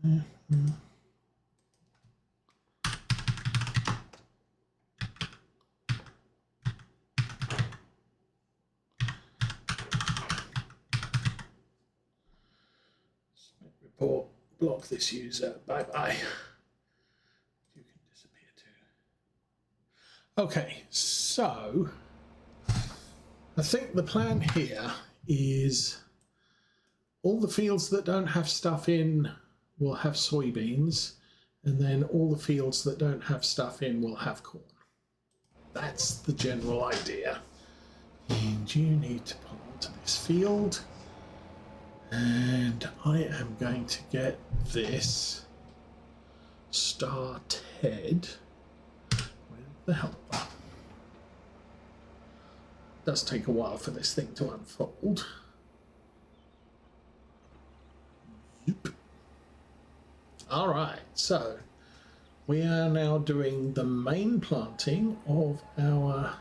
Report, block this user, bye bye. You can disappear too. Okay, so I think the plan here is all the fields that don't have stuff in will have soybeans, and then all the fields that don't have stuff in will have corn. That's the general idea. And you need to pull onto this field. And I am going to get this started with the helper. It does take a while for this thing to unfold. Zoop. All right, so we are now doing the main planting of our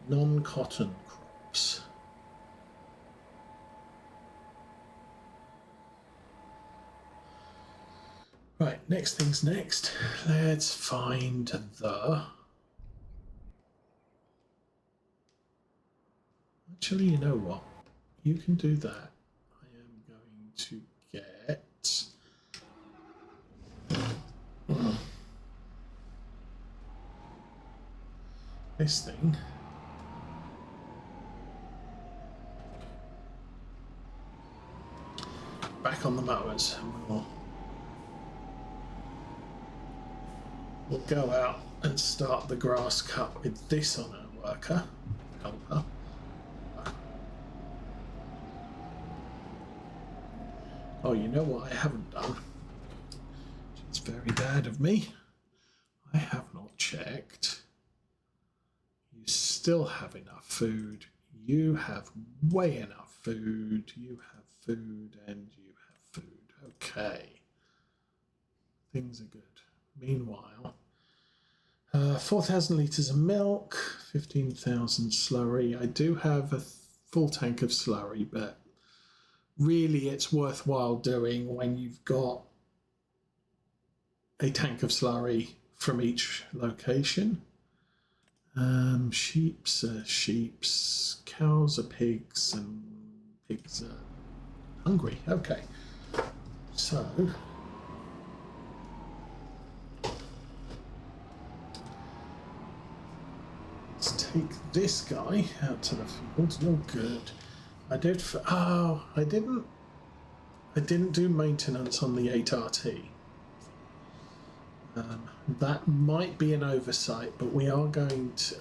non-cotton crops. Right, next thing's next. Let's find the... Actually, you know what? You can do that. I am going to get... this thing. Back on the mowers. We'll go out and start the grass cut with this on our worker. Helper. Oh, you know what I haven't done? It's very bad of me. I have not checked. You still have enough food. You have way enough food. You have food and you have food. Okay. Things are good. Meanwhile, 4,000 litres of milk, 15,000 slurry. I do have a full tank of slurry, but really it's worthwhile doing when you've got a tank of slurry from each location. Sheep's are sheep's, cows are pigs, and pigs are hungry. Okay, so let's take this guy out to the field. You're good. I didn't do maintenance on the 8RT. That might be an oversight, but we are going to,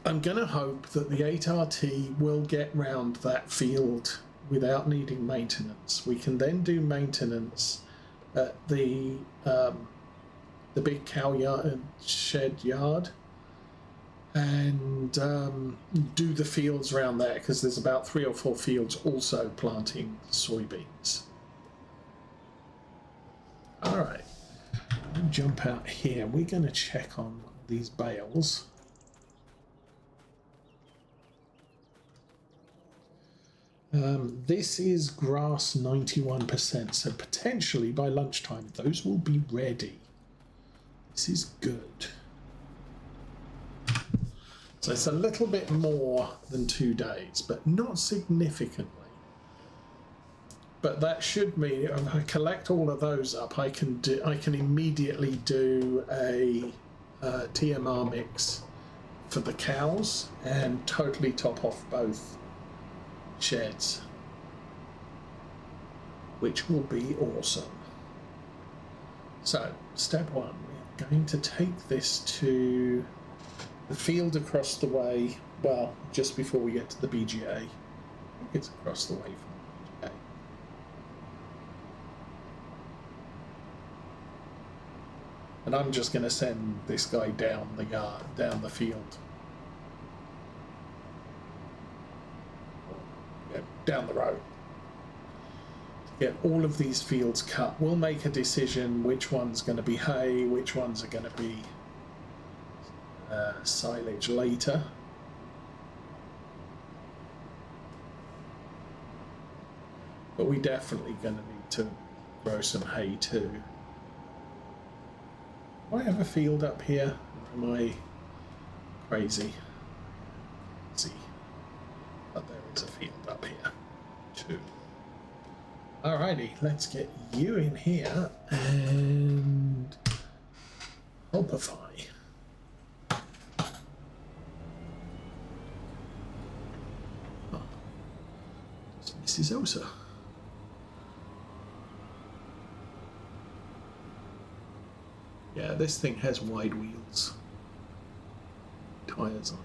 I'm going to hope that the 8RT will get round that field without needing maintenance. We can then do maintenance at the big cow yard, shed yard, and do the fields around there, because there's about 3 or 4 fields also planting soybeans. All right, jump out here. We're going to check on these bales. This is grass 91%, so potentially by lunchtime those will be ready. This is good. So it's a little bit more than 2 days, but not significantly. But that should mean if I collect all of those up, I can immediately do a TMR mix for the cows and totally top off both sheds, which will be awesome. So step 1, we're going to take this to the field across the way, well, just before we get to the BGA. I think it's across the way from the BGA. And I'm just going to send this guy down the yard, down the field. Yeah, down the road. To get all of these fields cut. We'll make a decision which one's going to be hay, which ones are going to be silage later. But we're definitely going to need to grow some hay too. Do I have a field up here? Or am I crazy? Let's see. But there is a field up here too. Alrighty, let's get you in here and helpify. Oh, it's Mrs. Osa. Yeah, this thing has wide wheels. Tires on it.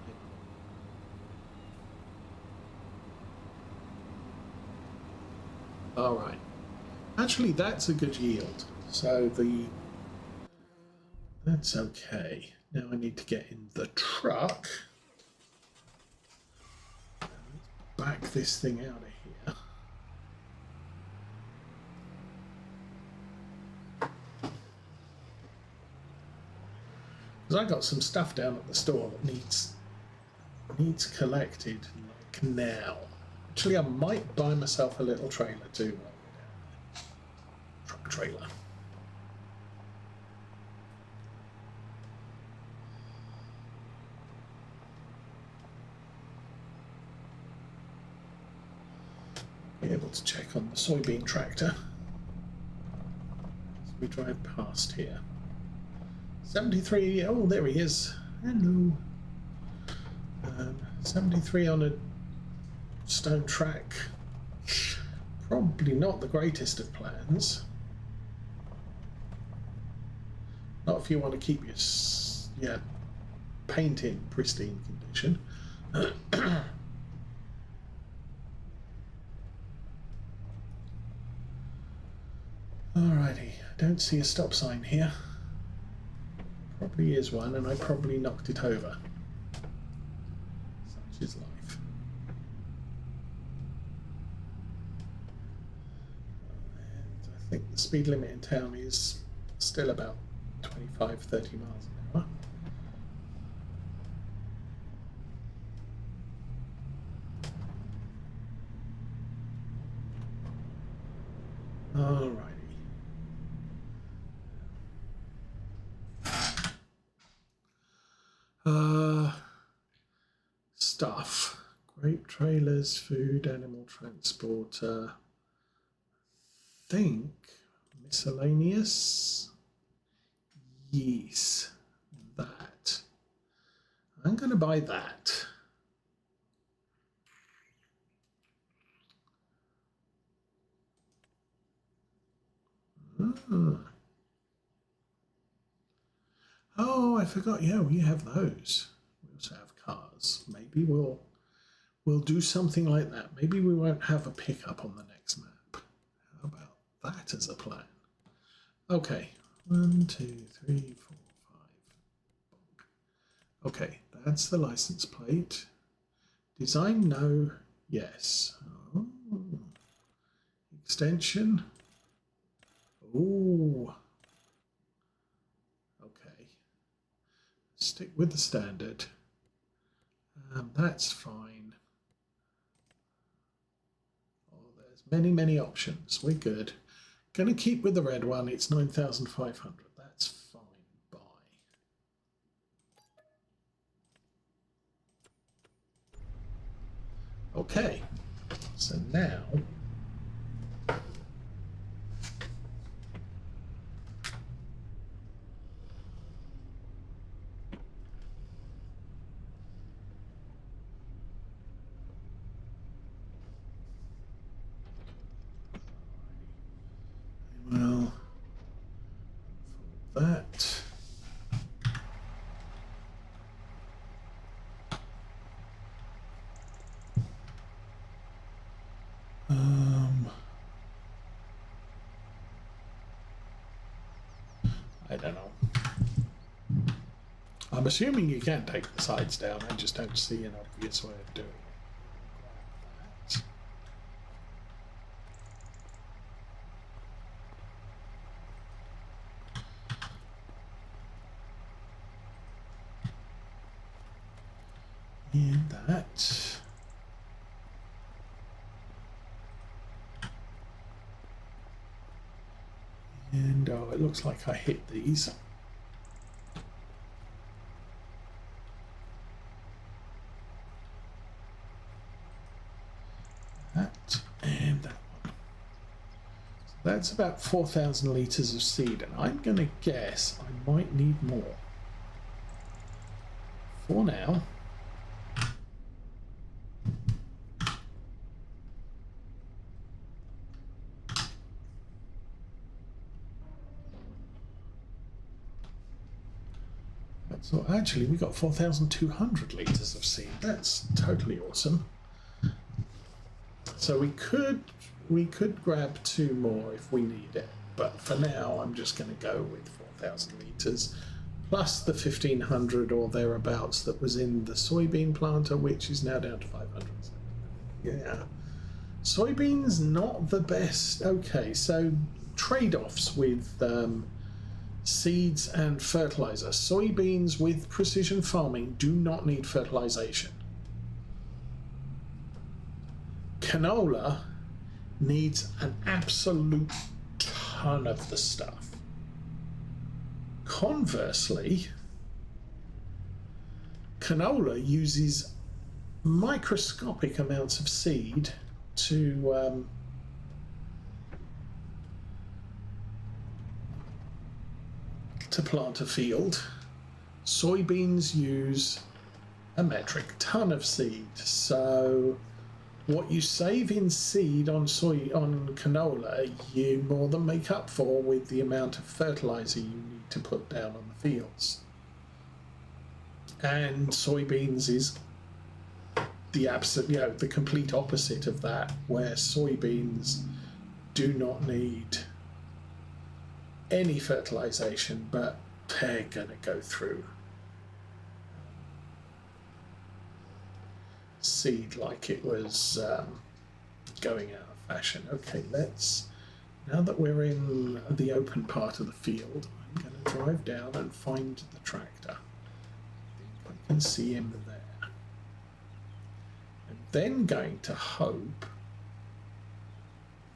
Alright. Actually, that's a good yield. So that's okay. Now I need to get in the truck. Back this thing out of here. Because I got some stuff down at the store that needs collected like now. Actually, I might buy myself a little trailer too. Truck trailer. Be able to check on the soybean tractor as we drive past here. 73. Oh, there he is. Hello. 73 on a stone track. Probably not the greatest of plans. Not if you want to keep your paint in pristine condition. Alrighty, I don't see a stop sign here. Probably is one, and I probably knocked it over. Such is life. And I think the speed limit in town is still about 25, 30 miles an hour. Alrighty. Stuff. Grape trailers, food, animal transporter. Think miscellaneous. Yes, that. I'm going to buy that. Oh, I forgot. Yeah, we have those. We also have cars. Maybe we'll do something like that. Maybe we won't have a pickup on the next map. How about that as a plan? Okay. 1, 2, 3, 4, 5. Okay, that's the license plate. Design, no. Yes. Oh. Extension. Oh. Okay. Stick with the standard. That's fine. Oh, there's many options. We're good. Going to keep with the red one. It's 9,500. That's fine. Buy. Okay. So now. Well, that. I don't know. I'm assuming you can take the sides down. I just don't see an obvious way of doing it. And that. And oh, it looks like I hit these. That and that one. So that's about 4,000 litres of seed, and I'm going to guess I might need more. For now. So actually we got 4,200 litres of seed. That's totally awesome. So we could grab 2 more if we need it, but for now I'm just going to go with 4,000 litres plus the 1,500 or thereabouts that was in the soybean planter, which is now down to 500. Yeah, soybeans not the best. Okay, so trade-offs with seeds and fertilizer. Soybeans with precision farming do not need fertilization. Canola needs an absolute ton of the stuff. Conversely, canola uses microscopic amounts of seed to plant a field. Soybeans use a metric ton of seed. So what you save in seed on canola, you more than make up for with the amount of fertilizer you need to put down on the fields. And soybeans is the absolute, the complete opposite of that, where soybeans do not need any fertilization, but they're going to go through seed like it was going out of fashion. Okay, now that we're in the open part of the field, I'm going to drive down and find the tractor. I think I can see him there. I'm then going to hope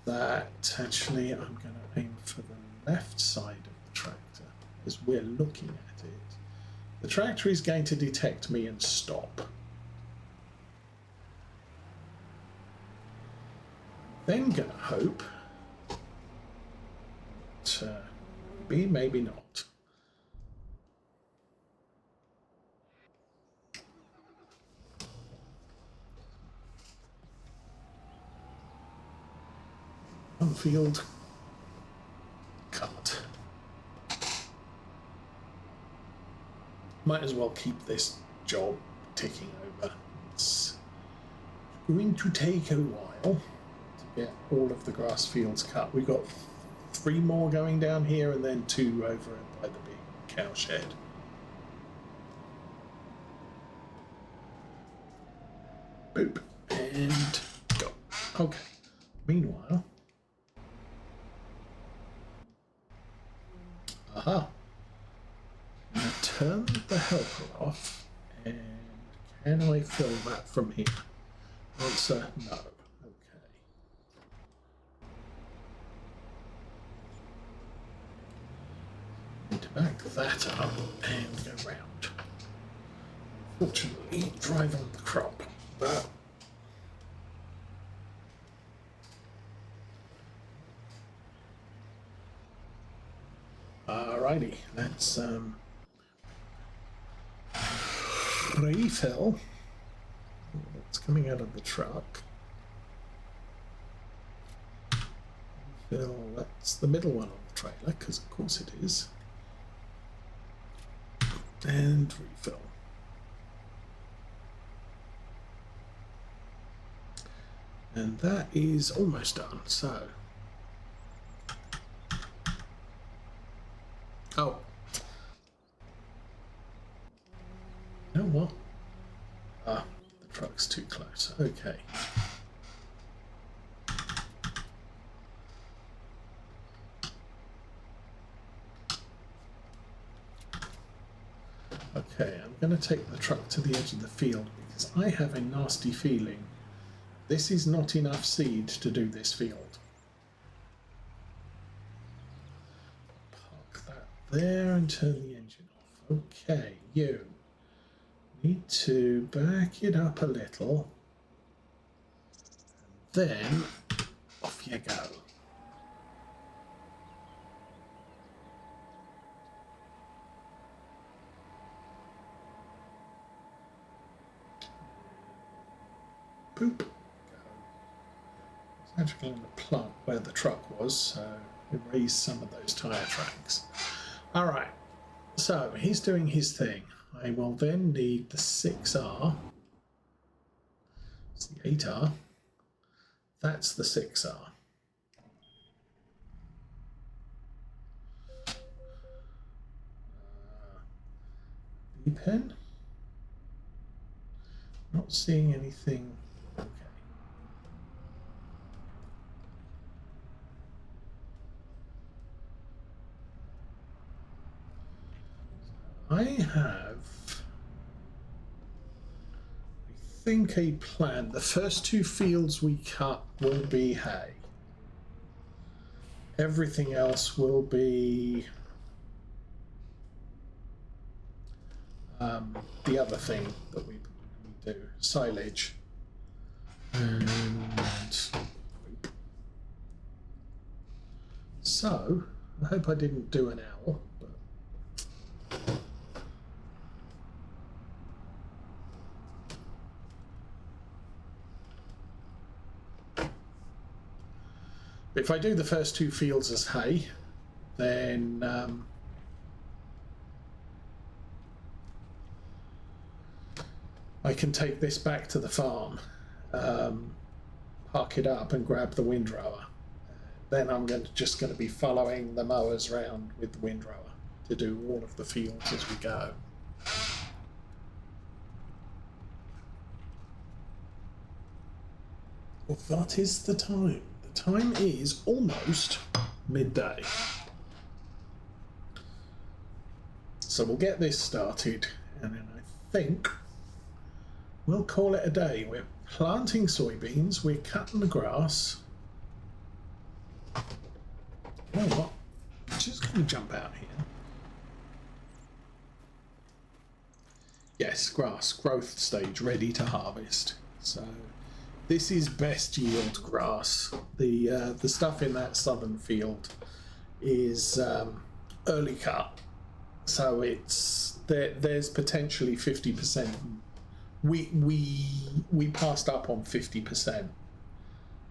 that actually I'm going to aim for the left side of the tractor as we're looking at it. The tractor is going to detect me and stop. Then going to hope that maybe not. On field. Cut. Might as well keep this job ticking over. It's going to take a while to get all of the grass fields cut. We've got 3 more going down here and then 2 over by the big cow shed. Boop. And go. Okay. Meanwhile, aha. Now turn the helper off, and can I fill that from here? Answer, no. Okay. Need to back that up and go round. Fortunately, drive on the crop, but alrighty, let's refill. It's coming out of the truck. Refill, that's the middle one on the trailer, because of course it is. And refill. And that is almost done, so. Oh. You know what? Ah, the truck's too close. Okay. Okay, I'm going to take the truck to the edge of the field because I have a nasty feeling this is not enough seed to do this field. there and turn the engine off. Okay, you need to back it up a little. And then off you go. Boop. It's actually in the plant where the truck was, so erase some of those tyre tracks. Alright, so he's doing his thing. I will then need the 6R. It's the 8R. That's the 6R. V-pen. Not seeing anything. Okay. I have, I think, a plan. The first 2 fields we cut will be hay. Everything else will be the other thing that we do, silage. And so, I hope I didn't do an owl, but if I do the first 2 fields as hay, then I can take this back to the farm, park it up and grab the windrower. Then I'm just going to be following the mowers around with the windrower to do all of the fields as we go. Well, that is the time. The time is almost midday. So we'll get this started, and then I think we'll call it a day. We're planting soybeans, we're cutting the grass. You know what? I'm just going to jump out here. Yes, grass, growth stage, ready to harvest. So this is best yield grass. The stuff in that southern field is early cut. So it's there's potentially 50%. We passed up on 50%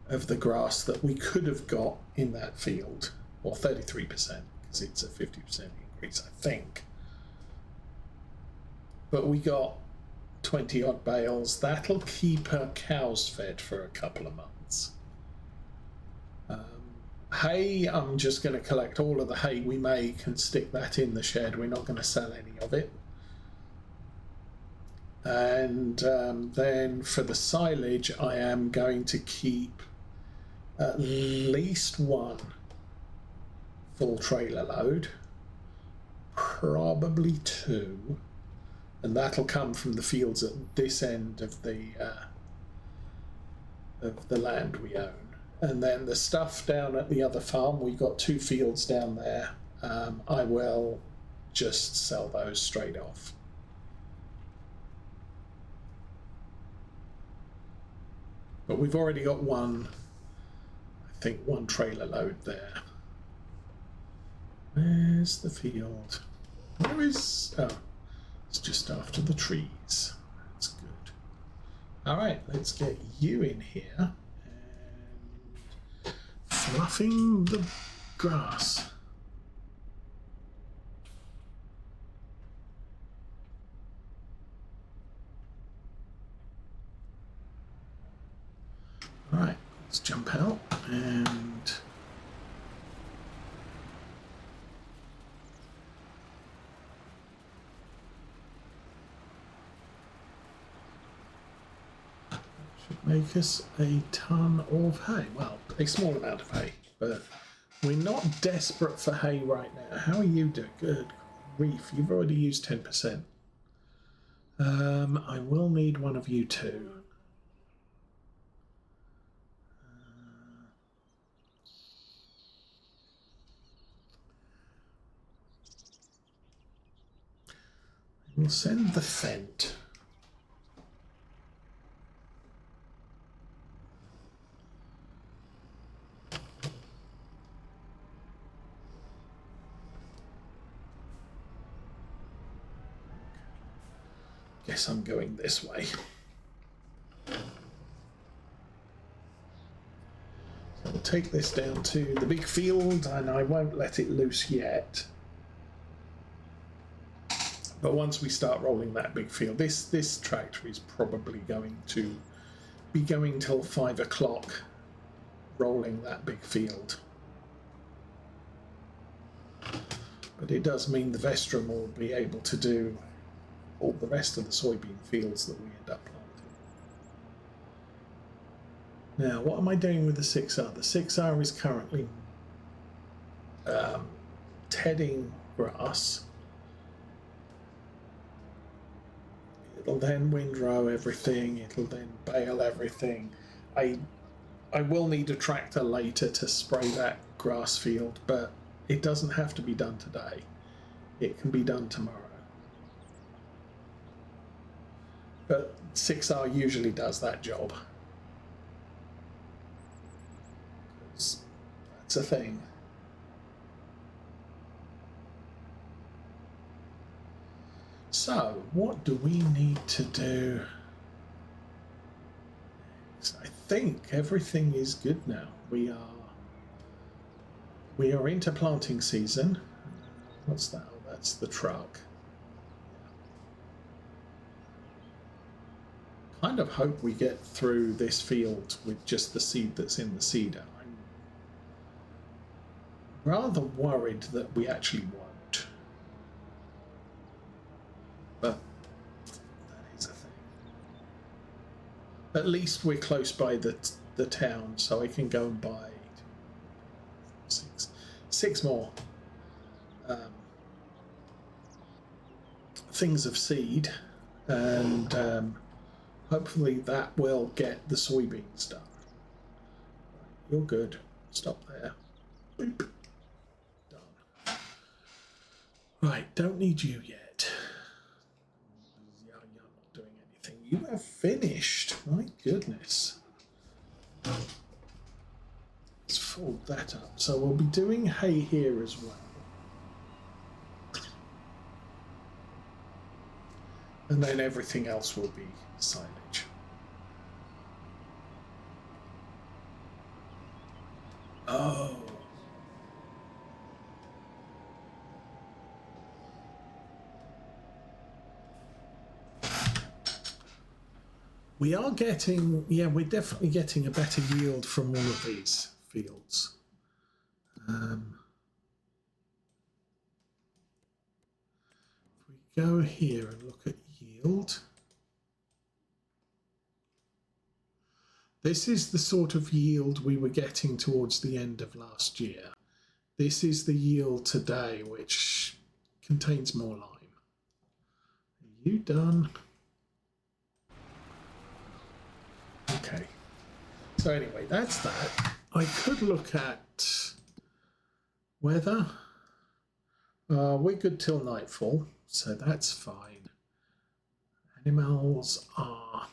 of the grass that we could have got in that field, or 33%, because it's a 50% increase, I think. But we got 20 odd bales. That'll keep our cows fed for a couple of months. Hay, I'm just going to collect all of the hay we make and stick that in the shed. We're not going to sell any of it. And then for the silage, I am going to keep at least 1 full trailer load, probably 2, and that'll come from the fields at this end of the land we own. And then the stuff down at the other farm, we've got 2 fields down there. I will just sell those straight off. But we've already got 1 trailer load there. Where's the field? Where is... oh, it's just after the trees. That's good. All right, let's get you in here. And fluffing the grass. All right, let's jump out and make us a ton of hay. Well, a small amount of hay, but we're not desperate for hay right now. How are you doing? Good grief, you've already used 10%. I will need one of you too. We'll send the Fent. Guess I'm going this way. So we'll take this down to the big field, and I won't let it loose yet. But once we start rolling that big field, this tractor is probably going to be going till 5 o'clock, rolling that big field. But it does mean the Vestrum will be able to do all the rest of the soybean fields that we end up planting. Now, what am I doing with the 6R? The 6R is currently tedding grass. It'll then windrow everything, it'll then bale everything. I will need a tractor later to spray that grass field, but it doesn't have to be done today. It can be done tomorrow. But 6R usually does that job. That's a thing. So, what do we need to do? I think everything is good now. We are into planting season. What's that? Oh, that's the truck. Kind of hope we get through this field with just the seed that's in the seeder. I'm rather worried that we actually won't. But that is a thing. At least we're close by the town, so I can go and buy six more things of seed, and hopefully that will get the soybeans done. You're good. Stop there. Boop. Done. Right, don't need you yet. Yeah, you're not doing anything. You have finished. My goodness. Let's fold that up. So we'll be doing hay here as well. And then everything else will be silage. Oh. We are getting, yeah, we're definitely getting a better yield from all of these fields. If we go here and look at yield, this is the sort of yield we were getting towards the end of last year. This is the yield today, which contains more lime. Are you done? Okay. So anyway, that's that. I could look at weather. We're good till nightfall, so that's fine. Animals are...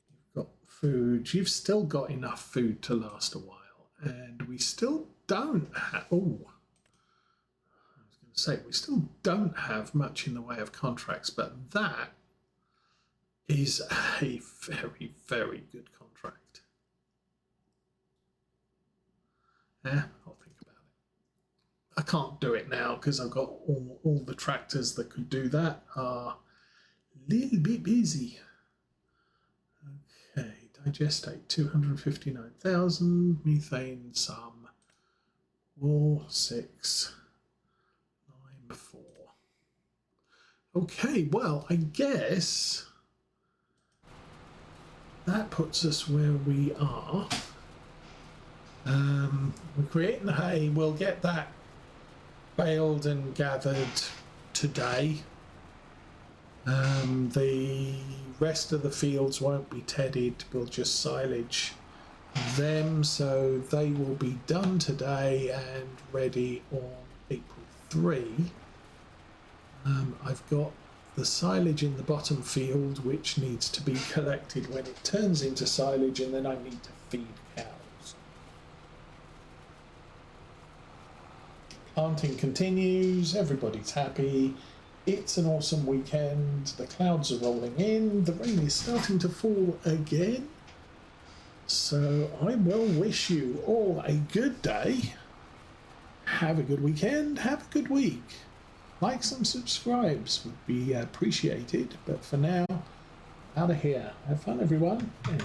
You've got food. You've still got enough food to last a while. And we still don't have... Oh, I was going to say, we still don't have much in the way of contracts, but that is a very, very good contract. Yeah, I'll think about it. I can't do it now because I've got all the tractors that could do that are a little bit busy. Okay, digestate 259,000, methane some, wool 6, lime 4. Okay, well, I guess that puts us where we are. We're creating the hay. We'll get that baled and gathered today. The rest of the fields won't be tedded. We'll just silage them, so they will be done today and ready on April 3. I've got the silage in the bottom field, which needs to be collected when it turns into silage, and then I need to feed cows. Planting continues, everybody's happy. It's an awesome weekend. The clouds are rolling in. The rain is starting to fall again. So I will wish you all a good day. Have a good weekend. Have a good week. Likes and subscribes would be appreciated. But for now, out of here. Have fun, everyone. And